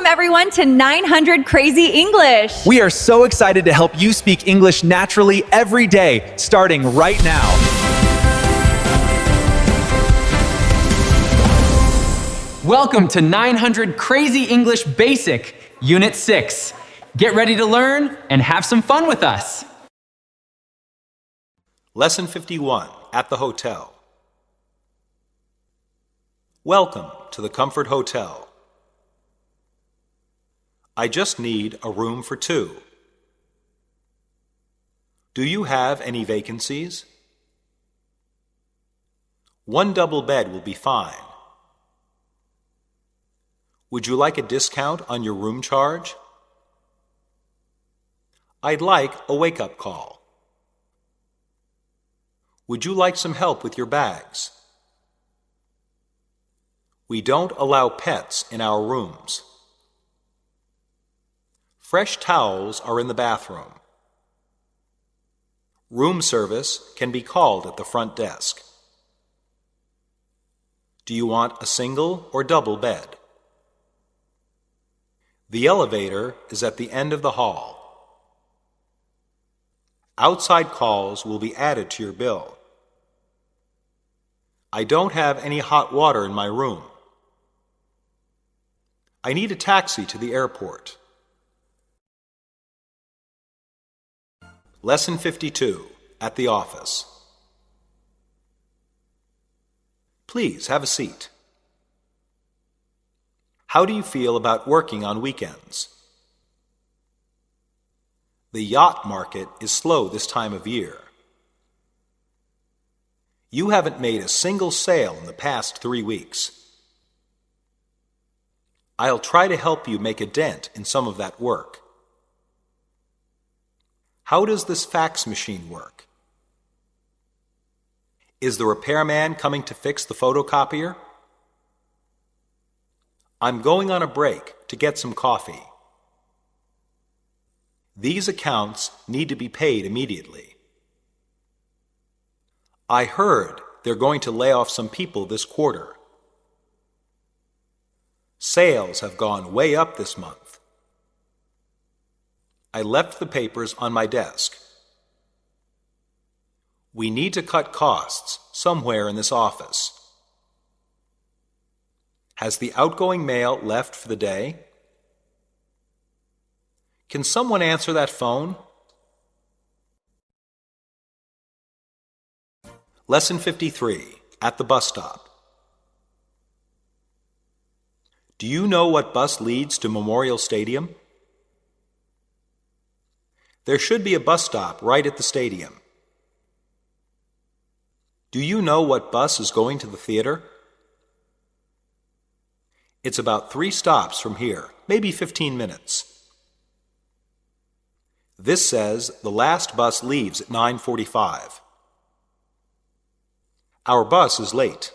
everyone, to 900 Crazy English. We are so excited to help you speak English naturally every day, starting right now. Welcome to 900 Crazy English Basic, Unit 6. Get ready to learn and have some fun with us. Lesson 51, at the hotel. Welcome to the Comfort Hotel. I just need a room for 2. Do you have any vacancies? 1 double bed will be fine. Would you like a discount on your room charge? I'd like a wake-up call. Would you like some help with your bags? We don't allow pets in our rooms. Fresh towels are in the bathroom. Room service can be called at the front desk. Do you want a single or double bed? The elevator is at the end of the hall. Outside calls will be added to your bill. I don't have any hot water in my room. I need a taxi to the airport. Lesson 52, at the office. Please have a seat. How do you feel about working on weekends? The yacht market is slow this time of year. You haven't made a single sale in the past 3 weeks. I'll try to help you make a dent in some of that work. How does this fax machine work? Is the repairman coming to fix the photocopier? I'm going on a break to get some coffee. These accounts need to be paid immediately. I heard they're going to lay off some people this quarter. Sales have gone way up this month. I left the papers on my desk. We need to cut costs somewhere in this office. Has the outgoing mail left for the day? Can someone answer that phone? Lesson 53, at the bus stop. Do you know what bus leads to Memorial Stadium? There should be a bus stop right at the stadium. Do you know what bus is going to the theater? It's about 3 stops from here, maybe 15 minutes. This says the last bus leaves at 9:45. Our bus is late.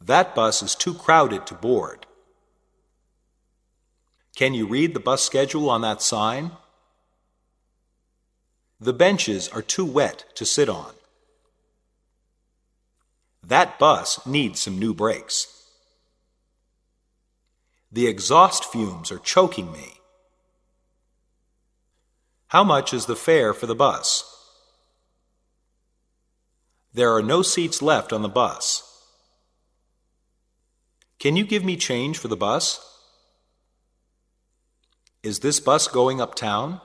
That bus is too crowded to board. Can you read the bus schedule on that sign? The benches are too wet to sit on. That bus needs some new brakes. The exhaust fumes are choking me. How much is the fare for the bus? There are no seats left on the bus. Can you give me change for the bus? Is this bus going uptown?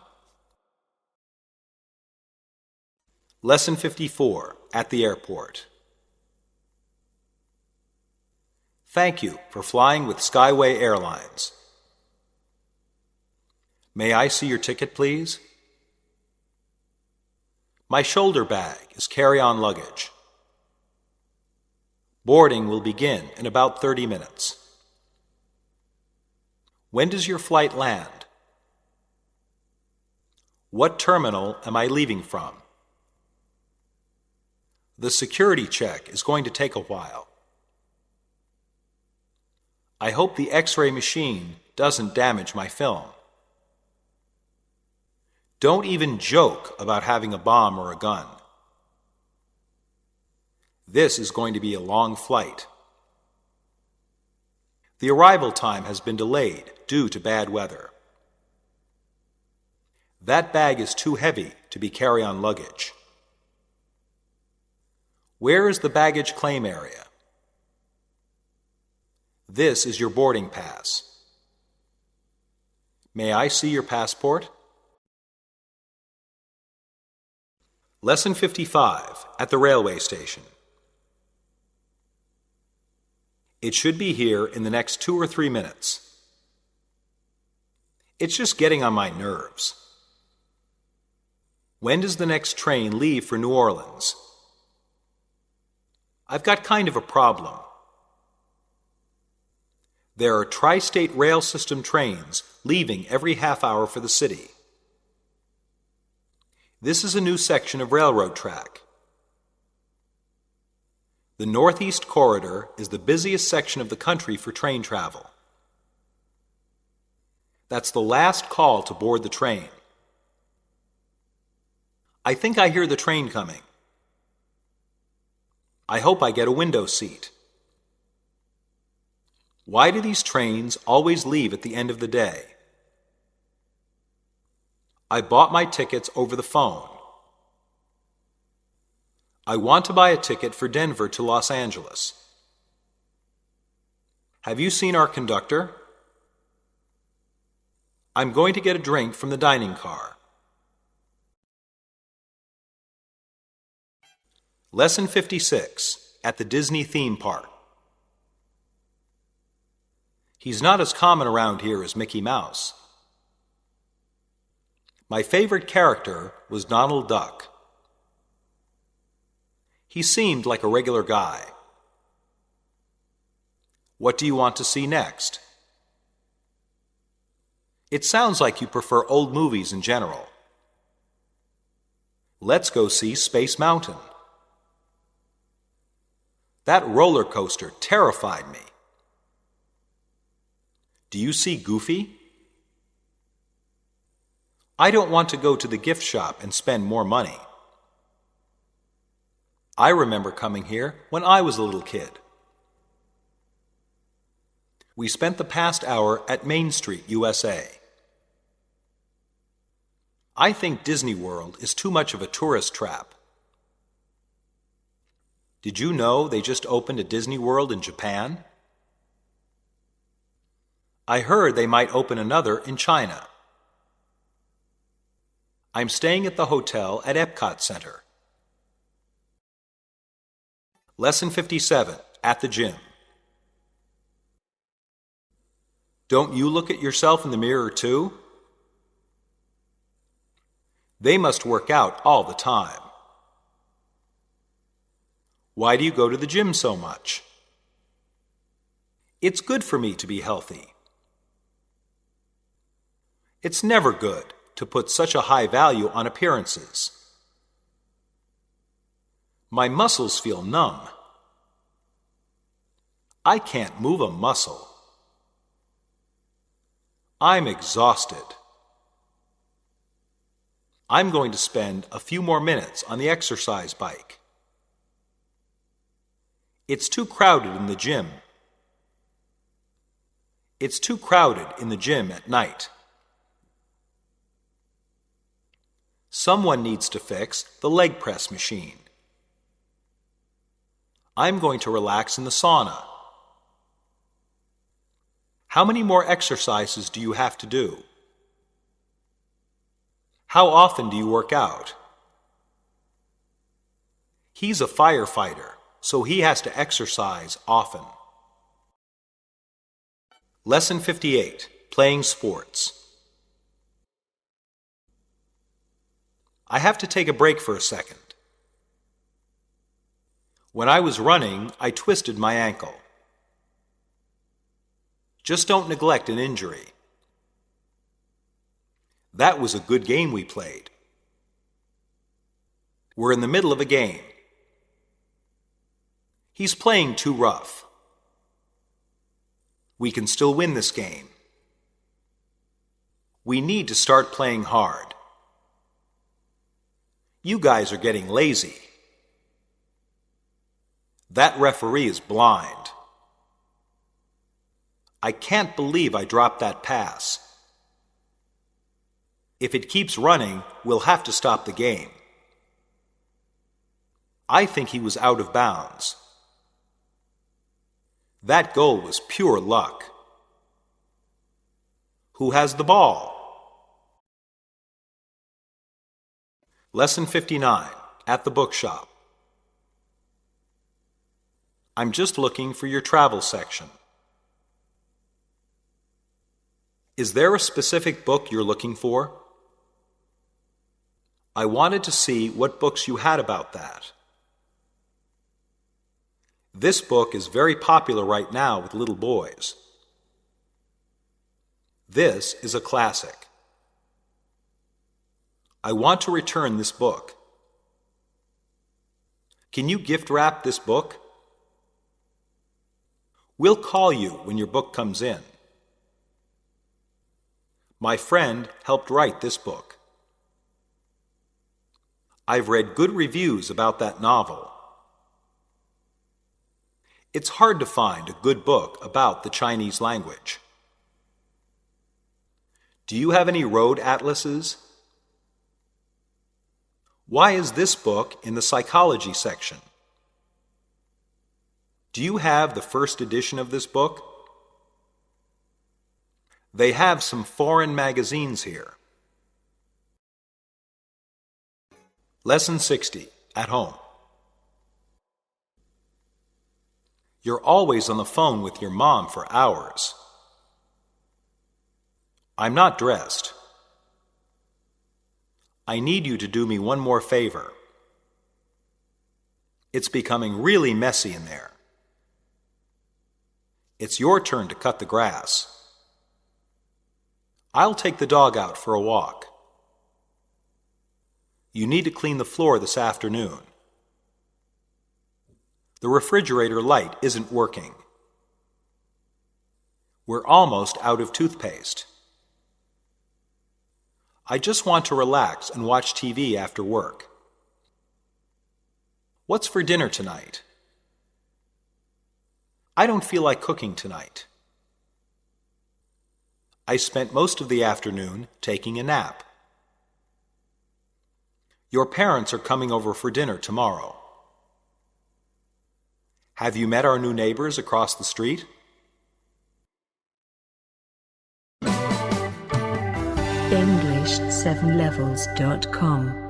Lesson 54, at the airport. Thank you for flying with Skyway Airlines. May I see your ticket, please? My shoulder bag is carry-on luggage. Boarding will begin in about 30 minutes. When does your flight land? What terminal am I leaving from? The security check is going to take a while. I hope the X-ray machine doesn't damage my film. Don't even joke about having a bomb or a gun. This is going to be a long flight. The arrival time has been delayed due to bad weather. That bag is too heavy to be carry-on luggage. Where is the baggage claim area? This is your boarding pass. May I see your passport? Lesson 55, at the railway station. It should be here in the next 2 or 3 minutes. It's just getting on my nerves. When does the next train leave for New Orleans? I've got kind of a problem. There are tri-state rail system trains leaving every half hour for the city. This is a new section of railroad track. The Northeast Corridor is the busiest section of the country for train travel. That's the last call to board the train. I think I hear the train coming. I hope I get a window seat. Why do these trains always leave at the end of the day? I bought my tickets over the phone. I want to buy a ticket for Denver to Los Angeles. Have you seen our conductor? I'm going to get a drink from the dining car. Lesson 56, at the Disney theme park. He's not as common around here as Mickey Mouse. My favorite character was Donald Duck. He seemed like a regular guy. What do you want to see next? It sounds like you prefer old movies in general. Let's go see Space Mountain. That roller coaster terrified me. Do you see Goofy? I don't want to go to the gift shop and spend more money. I remember coming here when I was a little kid. We spent the past hour at Main Street, USA. I think Disney World is too much of a tourist trap. Did you know they just opened a Disney World in Japan? I heard they might open another in China. I'm staying at the hotel at Epcot Center. Lesson 57, at the gym. Don't you look at yourself in the mirror too? They must work out all the time. Why do you go to the gym so much? It's good for me to be healthy. It's never good to put such a high value on appearances. My muscles feel numb. I can't move a muscle. I'm exhausted. I'm going to spend a few more minutes on the exercise bike. It's too crowded in the gym. It's too crowded in the gym at night. Someone needs to fix the leg press machine. I'm going to relax in the sauna. How many more exercises do you have to do? How often do you work out? He's a firefighter, so he has to exercise often. Lesson 58, playing sports. I have to take a break for a second. When I was running, I twisted my ankle. Just don't neglect an injury. That was a good game we played. We're in the middle of a game. He's playing too rough. We can still win this game. We need to start playing hard. You guys are getting lazy. That referee is blind. I can't believe I dropped that pass. If it keeps running, we'll have to stop the game. I think he was out of bounds. That goal was pure luck. Who has the ball? Lesson 59, at the bookshop. I'm just looking for your travel section. Is there a specific book you're looking for? I wanted to see what books you had about that. This book is very popular right now with little boys. This is a classic. I want to return this book. Can you gift wrap this book? We'll call you when your book comes in. My friend helped write this book. I've read good reviews about that novel. It's hard to find a good book about the Chinese language. Do you have any road atlases? Why is this book in the psychology section? Do you have the first edition of this book? They have some foreign magazines here. Lesson 60, at home. You're always on the phone with your mom for hours. I'm not dressed. I need you to do me one more favor. It's becoming really messy in there. It's your turn to cut the grass. I'll take the dog out for a walk. You need to clean the floor this afternoon. The refrigerator light isn't working. We're almost out of toothpaste. I just want to relax and watch TV after work. What's for dinner tonight? I don't feel like cooking tonight. I spent most of the afternoon taking a nap. Your parents are coming over for dinner tomorrow. Have you met our new neighbors across the street? English7levels.com